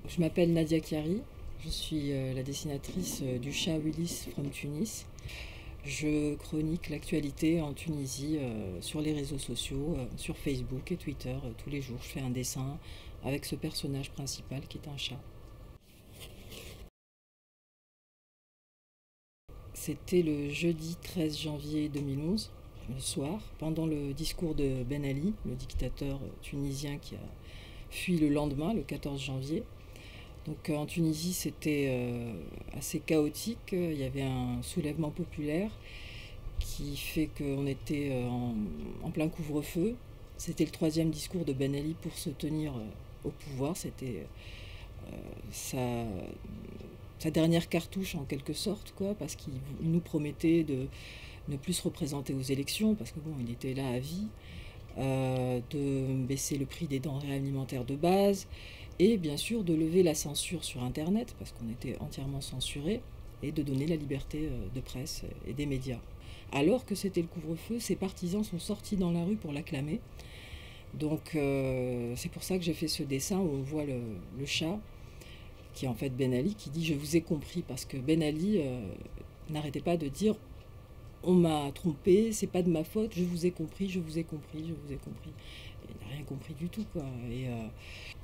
Je m'appelle Nadia Chiari, je suis la dessinatrice du chat Willis from Tunis. Je chronique l'actualité en Tunisie sur les réseaux sociaux, sur Facebook et Twitter. Tous les jours, je fais un dessin avec ce personnage principal qui est un chat. C'était le jeudi 13 janvier 2011, le soir, pendant le discours de Ben Ali, le dictateur tunisien qui a fui le lendemain, le 14 janvier. Donc en Tunisie, c'était assez chaotique. Il y avait un soulèvement populaire qui fait qu'on était en plein couvre-feu. C'était le troisième discours de Ben Ali pour se tenir au pouvoir. C'était sa dernière cartouche en quelque sorte, quoi, parce qu'il nous promettait de ne plus se représenter aux élections, parce que bon, il était là à vie, de baisser le prix des denrées alimentaires de base, et bien sûr de lever la censure sur Internet, parce qu'on était entièrement censuré, et de donner la liberté de presse et des médias. Alors que c'était le couvre-feu, ses partisans sont sortis dans la rue pour l'acclamer. Donc c'est pour ça que j'ai fait ce dessin où on voit le chat, qui est en fait Ben Ali, qui dit « Je vous ai compris », parce que Ben Ali n'arrêtait pas de dire « On m'a trompé, c'est pas de ma faute, je vous ai compris, je vous ai compris, je vous ai compris ». Il n'a rien compris du tout, quoi. Et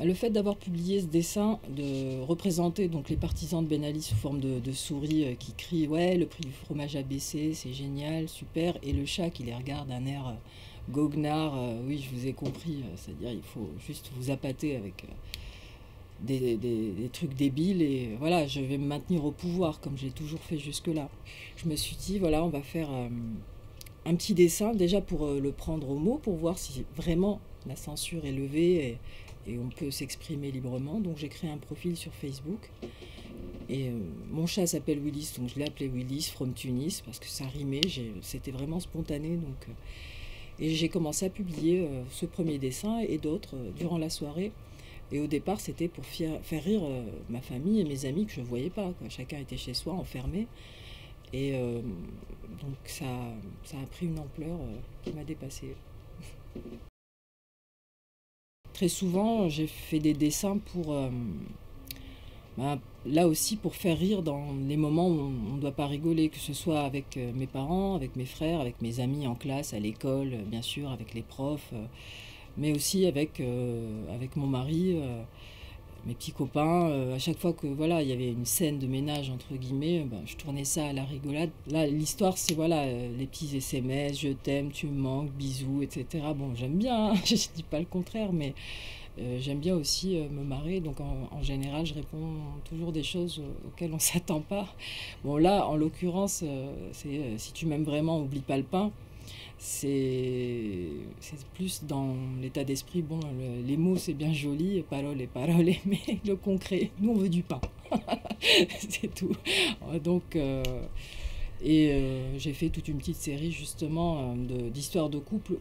le fait d'avoir publié ce dessin, de représenter donc les partisans de Ben Ali sous forme de souris qui crient « Ouais, le prix du fromage a baissé, c'est génial, super », et le chat qui les regarde d'un air goguenard « Oui, je vous ai compris », c'est-à-dire il faut juste vous appâter avec des trucs débiles, et voilà, je vais me maintenir au pouvoir comme j'ai toujours fait jusque-là. Je me suis dit, voilà, on va faire un petit dessin, déjà pour le prendre au mot, pour voir si vraiment la censure est levée et on peut s'exprimer librement. Donc j'ai créé un profil sur Facebook. Et mon chat s'appelle Willis, donc je l'ai appelé Willis from Tunis, parce que ça rimait, c'était vraiment spontané. Et j'ai commencé à publier ce premier dessin et d'autres durant la soirée. Et au départ, c'était pour faire rire ma famille et mes amis que je ne voyais pas, quoi. Chacun était chez soi, enfermé. Et donc ça a pris une ampleur qui m'a dépassée. Très souvent, j'ai fait des dessins pour, là aussi, pour faire rire dans les moments où on ne doit pas rigoler, que ce soit avec mes parents, avec mes frères, avec mes amis en classe, à l'école, bien sûr, avec les profs, mais aussi avec mon mari, mes petits copains. À chaque fois que voilà, il y avait une scène de ménage entre guillemets, je tournais ça à la rigolade. Là, l'histoire, c'est voilà, les petits SMS, je t'aime, tu me manques, bisous, etc. Bon, j'aime bien, hein, je dis pas le contraire, mais j'aime bien aussi me marrer. Donc en général, je réponds toujours des choses auxquelles on s'attend pas. Bon là, en l'occurrence, c'est si tu m'aimes vraiment, oublie pas le pain. C'est plus dans l'état d'esprit, bon, les mots c'est bien joli, parole, mais le concret, nous on veut du pain, c'est tout. Donc, j'ai fait toute une petite série justement d'histoires de couple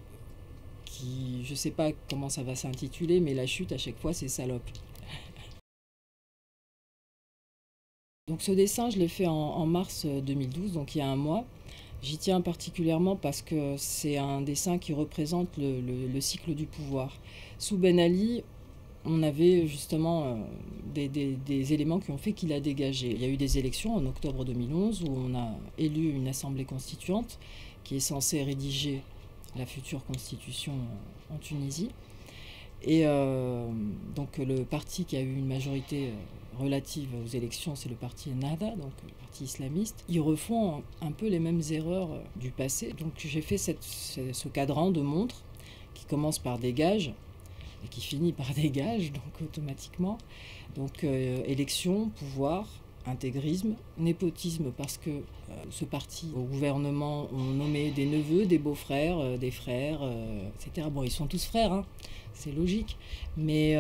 qui, je sais pas comment ça va s'intituler, mais la chute à chaque fois c'est salope. Donc ce dessin, je l'ai fait en mars 2012, donc il y a un mois. J'y tiens particulièrement parce que c'est un dessin qui représente le cycle du pouvoir. Sous Ben Ali, on avait justement des éléments qui ont fait qu'il a dégagé. Il y a eu des élections en octobre 2011 où on a élu une assemblée constituante qui est censée rédiger la future constitution en Tunisie. Et donc le parti qui a eu une majorité relative aux élections, c'est le parti Ennahda, donc le parti islamiste. Ils refont un peu les mêmes erreurs du passé. Donc j'ai fait ce cadran de montre qui commence par dégage et qui finit par dégage, donc automatiquement. Donc élection, pouvoir, intégrisme, népotisme, parce que ce parti au gouvernement ont nommé des neveux, des beaux-frères, des frères, etc. Bon, ils sont tous frères, hein, c'est logique, mais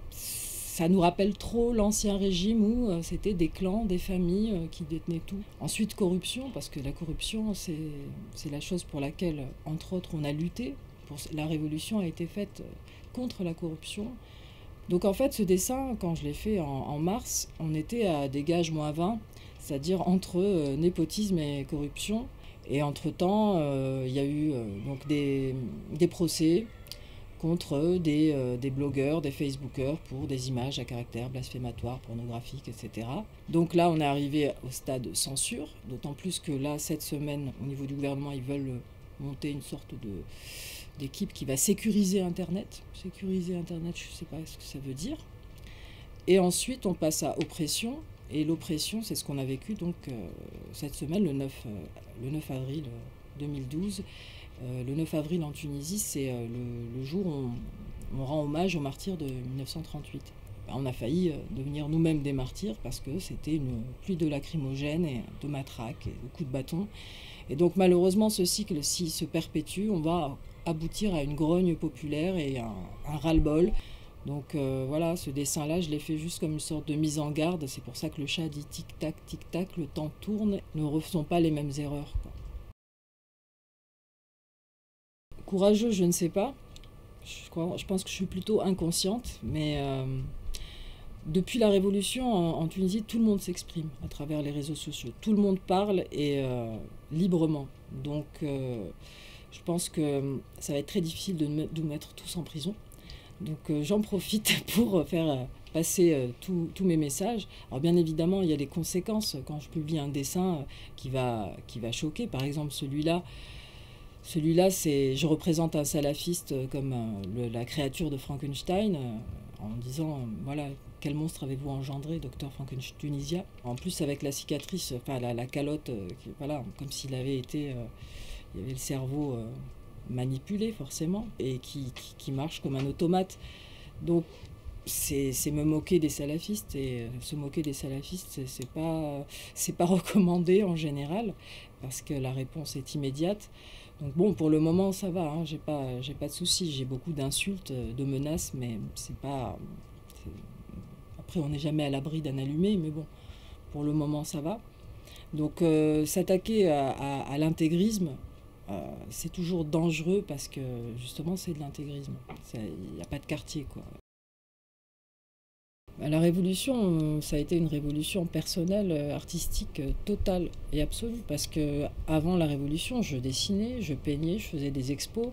ça nous rappelle trop l'ancien régime où c'était des clans, des familles qui détenaient tout. Ensuite, corruption, parce que la corruption, c'est la chose pour laquelle, entre autres, on a lutté. La révolution a été faite contre la corruption. Donc en fait, ce dessin, quand je l'ai fait en mars, on était à dégage -20, c'est-à-dire entre népotisme et corruption. Et entre-temps, il y a eu donc des procès contre des blogueurs, des facebookers pour des images à caractère blasphématoire, pornographique, etc. Donc là, on est arrivé au stade censure, d'autant plus que là, cette semaine, au niveau du gouvernement, ils veulent monter une sorte d'équipe qui va sécuriser Internet. Sécuriser Internet, je ne sais pas ce que ça veut dire. Et ensuite, on passe à oppression. Et l'oppression, c'est ce qu'on a vécu donc, cette semaine, le 9 avril 2012. Le 9 avril en Tunisie, c'est le jour où on rend hommage aux martyrs de 1938. On a failli devenir nous-mêmes des martyrs parce que c'était une pluie de lacrymogènes et de matraques et de coups de bâton. Et donc malheureusement, ce cycle, s'il se perpétue, on va aboutir à une grogne populaire et un ras-le-bol. Donc voilà, ce dessin-là, je l'ai fait juste comme une sorte de mise en garde. C'est pour ça que le chat dit tic-tac, le temps tourne. Ne refaisons pas les mêmes erreurs, quoi. Courageux, je ne sais pas. Je pense que je suis plutôt inconsciente, mais depuis la Révolution en Tunisie, tout le monde s'exprime à travers les réseaux sociaux. Tout le monde parle et librement. Donc je pense que ça va être très difficile de nous mettre tous en prison. Donc j'en profite pour faire passer tous mes messages. Alors bien évidemment, il y a des conséquences quand je publie un dessin qui va choquer. Par exemple, celui-là, je représente un salafiste comme la créature de Frankenstein, en disant, voilà, quel monstre avez-vous engendré, docteur Frankenstein Tunisia. En plus, avec la cicatrice, enfin la calotte, voilà, comme s'il avait été, il y avait le cerveau manipulé forcément, et qui marche comme un automate. Donc, c'est me moquer des salafistes, et se moquer des salafistes, c'est pas recommandé en général, parce que la réponse est immédiate. Donc bon, pour le moment, ça va, hein, j'ai pas de soucis. J'ai beaucoup d'insultes, de menaces, mais c'est pas... Après, on n'est jamais à l'abri d'un allumé, mais bon, pour le moment, ça va. Donc s'attaquer à l'intégrisme, c'est toujours dangereux parce que justement, c'est de l'intégrisme. Il n'y a pas de quartier, quoi. La révolution, ça a été une révolution personnelle, artistique, totale et absolue. Parce que avant la révolution, je dessinais, je peignais, je faisais des expos.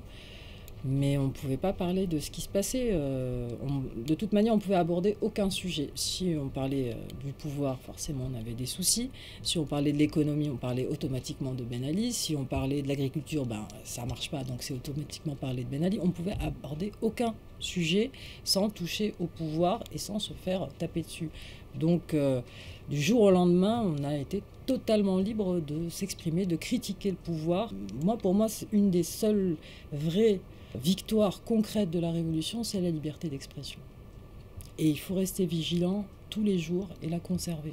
Mais on ne pouvait pas parler de ce qui se passait. De toute manière, on ne pouvait aborder aucun sujet. Si on parlait du pouvoir, forcément, on avait des soucis. Si on parlait de l'économie, on parlait automatiquement de Ben Ali. Si on parlait de l'agriculture, ça ne marche pas, donc c'est automatiquement parler de Ben Ali. On ne pouvait aborder aucun sujet sans toucher au pouvoir et sans se faire taper dessus. Donc, du jour au lendemain, on a été totalement libre de s'exprimer, de critiquer le pouvoir. Pour moi, c'est une des seules vraies victoire concrète de la Révolution, c'est la liberté d'expression. Et il faut rester vigilant tous les jours et la conserver.